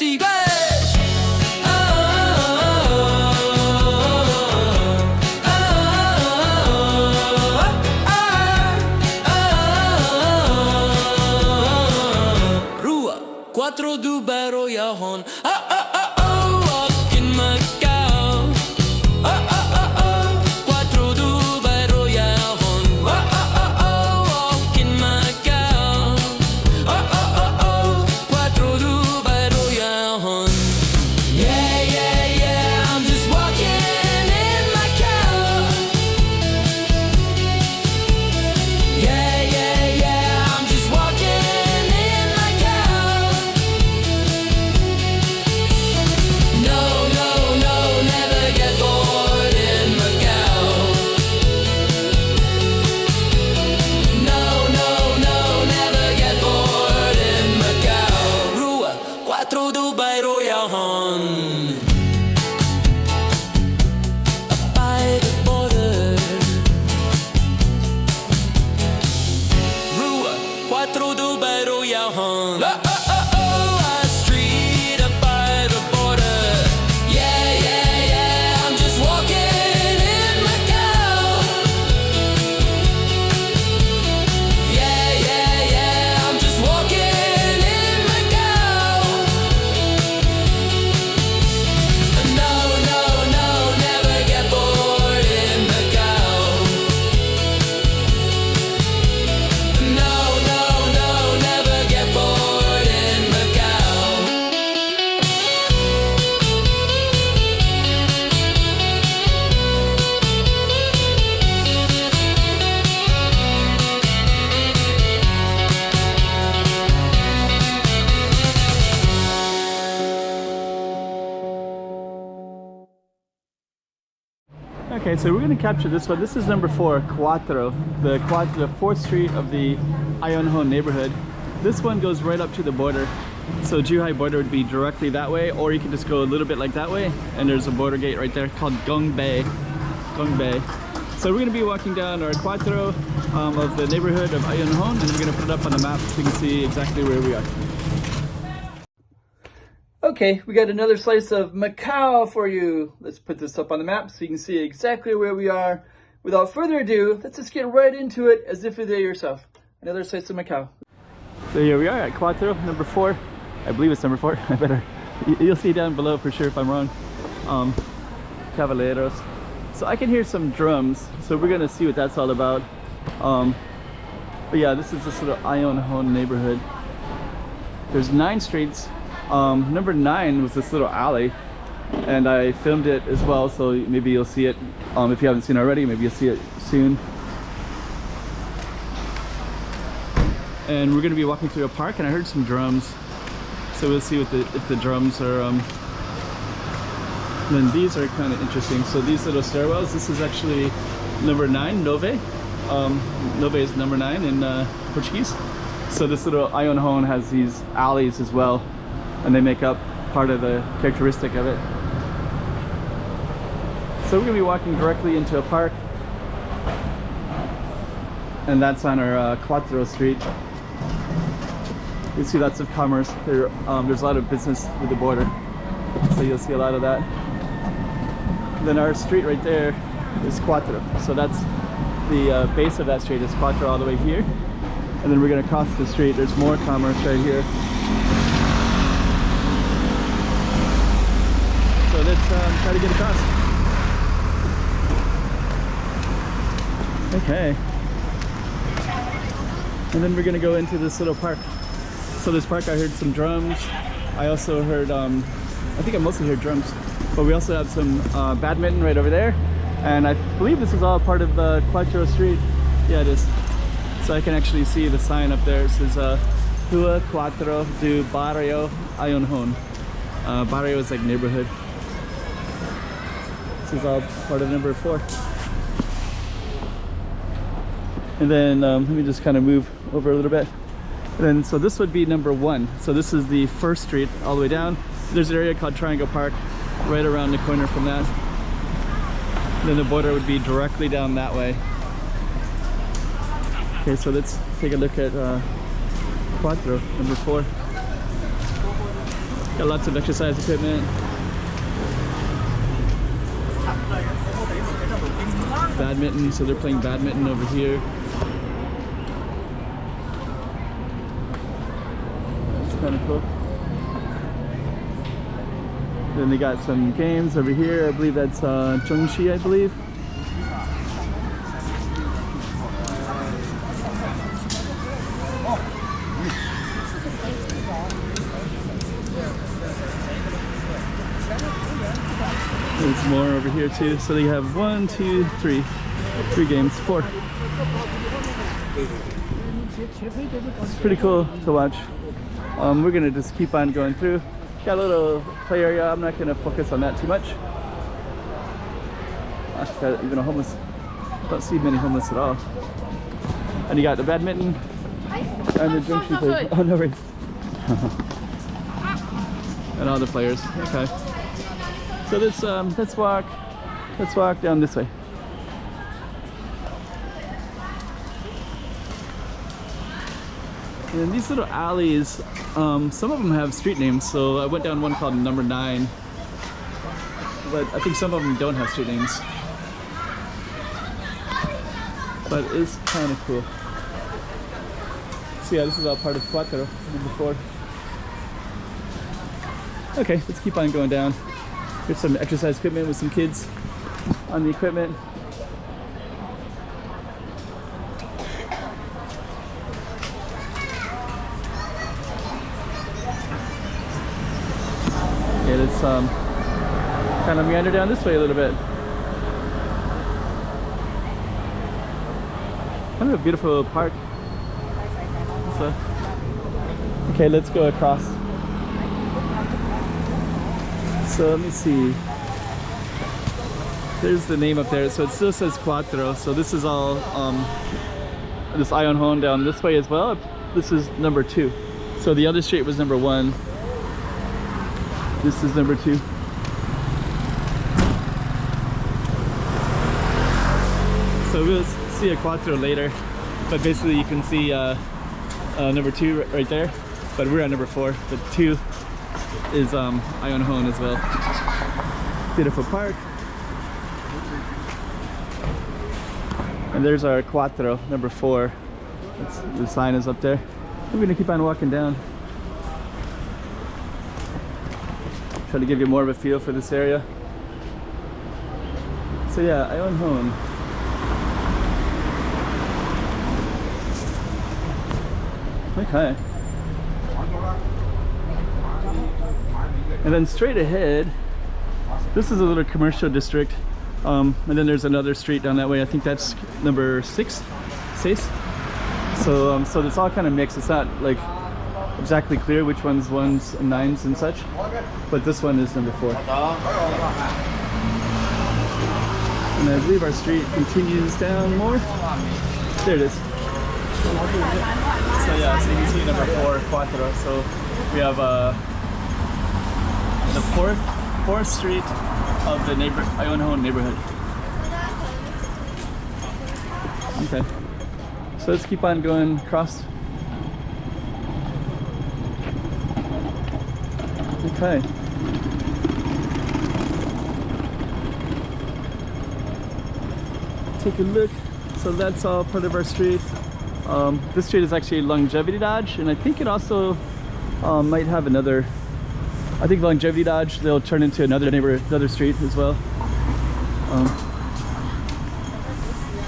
sigo. Quatro do Bairro, Walking Macau. Quatro do Bairro, Walking Macau. Quatro do Bairro, yeah, yeah, yeah, I'm just walking in Macau. Yeah, yeah, yeah, I'm just walking in Macau. No, no, no, never get bored in Macau. No, no, no, never get bored in Macau. Rua Quatro do Bairro, by the border. Rua Quatro do Bairro, a street up by the border. Yeah, yeah, yeah, I'm just walking in Macau. Yeah, yeah, yeah, I'm just walking in Macau. No, no, no, never get bored in Macau. No, no, no, never get bored in Macau. Okay, so we're going to capture this one. This is number 4, Quatro, the 4th street of the Ayonhon neighborhood. This one goes right up to the border. So Zhuhai border would be directly that way, or you can just go a little bit like that way, and there's a border gate right there called Gongbei. So we're going to be walking down our Quatro of the neighborhood of Ayonhon, and we're going to put it up on the map so you can see exactly where we are. Okay, we got another slice of Macau for you. Let's put this up on the map so you can see exactly where we are. Without further ado, let's just get right into it as if you're there yourself. Another slice of Macau. So here we are at Quatro, number 4. I believe it's number 4. You'll see down below for sure if I'm wrong. Caballeros. So I can hear some drums, so we're gonna see what that's all about. But yeah, this is this little Ayonhon neighborhood. There's 9 streets. Number 9 was this little alley, and I filmed it as well, so maybe you'll see it. If you haven't seen it already, maybe you'll see it soon. And we're gonna be walking through a park, and I heard some drums, so we'll see what if the drums are. Then these are kind of interesting. So these little stairwells. This is actually number 9, Nove. Nove is number 9 in Portuguese. So this little Ayonhon has these alleys as well, and they make up part of the characteristic of it. So we're gonna be walking directly into a park, and that's on our Quatro street. You see lots of commerce. There's a lot of business with the border, so you'll see a lot of that. Then our street right there is Quatro. So that's the base of that street is Quatro all the way here. And then we're gonna cross the street. There's more commerce right here. So let's try to get across. Okay. And then we're gonna go into this little park. So this park, I heard some drums. I also heard, I think I mostly heard drums, but we also have some badminton right over there. And I believe this is all part of Quatro Street. Yeah, it is. So I can actually see the sign up there. It says Rua Quatro do Bairro Ayonhon. Bairro is like neighborhood. This is all part of number 4. And then let me just kind of move over a little bit. And then so this would be number 1. So this is the 1st street all the way down. There's an area called Triangle Park right around the corner from that. And then the border would be directly down that way. Okay, so let's take a look at Quatro, number 4. Got lots of exercise equipment. Badminton, so they're playing badminton over here. That's kind of cool. Then they got some games over here. I believe that's Zhongxi, I believe. There's more over here too. So they have 1, 2, 3 games, 4. It's pretty cool to watch. We're gonna just keep on going through. Got a little play area. I'm not gonna focus on that too much. Got even a homeless. Don't see many homeless at all. And you got the badminton and the Zhongxi place. Oh no worries. And all the players. Okay. So let's walk down this way. And these little alleys, some of them have street names. So I went down one called Number 9, but I think some of them don't have street names. But it's kind of cool. So yeah, this is all part of Quatro, number 4. Okay, let's keep on going down. Here's some exercise equipment with some kids on the equipment. Okay, let's kind of meander down this way a little bit. Kind of a beautiful park. So, okay, let's go across. So let me see. There's the name up there. So it still says Quatro. So this is all this Ion Home down this way as well. This is number 2. So the other street was number 1. This is number 2. So we'll see a Quatro later, but basically you can see number 2 right there. But we're at number 4. But 2 is Ion Home as well. Beautiful park. And there's our Quatro, number 4. The sign is up there. We're gonna keep on walking down. Try to give you more of a feel for this area. So yeah, Ion Home. Okay. And then straight ahead, this is a little commercial district. And then there's another street down that way. I think that's number 6. So it's all kind of mixed. It's not like exactly clear which one's 1s and 9s and such. But this one is number 4. And I believe our street continues down more. There it is. So yeah, so you can see number 4, Quatro. So we have the 4th street of the Ion Home neighborhood. Okay, so let's keep on going across. Okay. Take a look. So that's all part of our street. This street is actually Longevity Dodge, and I think it also might have another. I think Longevity Dodge, they'll turn into another street as well.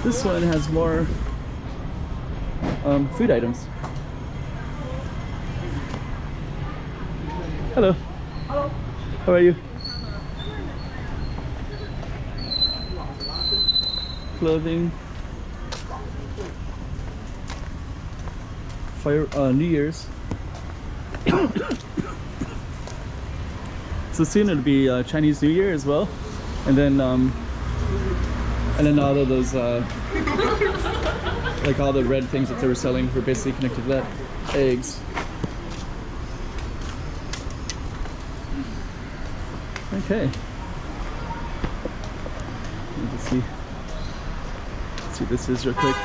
This one has more food items. Hello. Hello. How are you? Clothing. New Year's. So soon it'll be Chinese New Year as well, and then all of those like all the red things that they were selling were basically connected to that. Eggs. Okay. Let's see what this is real quick.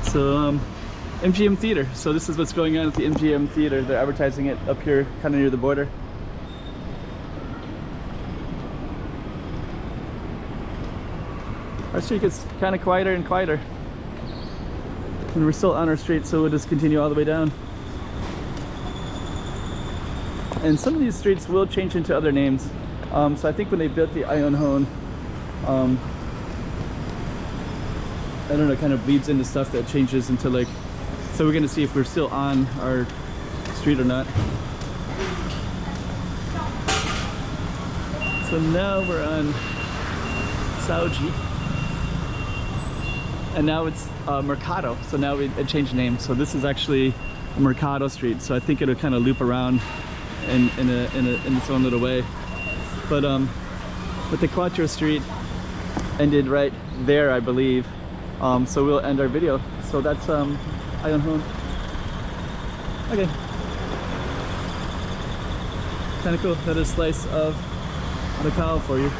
So MGM Theater. So this is what's going on at the MGM Theater. They're advertising it up here, kind of near the border. Our street gets kind of quieter and quieter. And we're still on our street, so we'll just continue all the way down. And some of these streets will change into other names. So I think when they built the Ayonhon, I don't know, it kind of bleeds into stuff that changes into like, so we're gonna see if we're still on our street or not. So now we're on Saoji. And now it's Mercado, so now it changed name. So this is actually Mercado Street, so I think it'll kind of loop around in its own little way. But the Quatro Street ended right there, I believe. So we'll end our video. So that's Ayonhon. Okay. Kind of cool. That is a slice of Macau for you.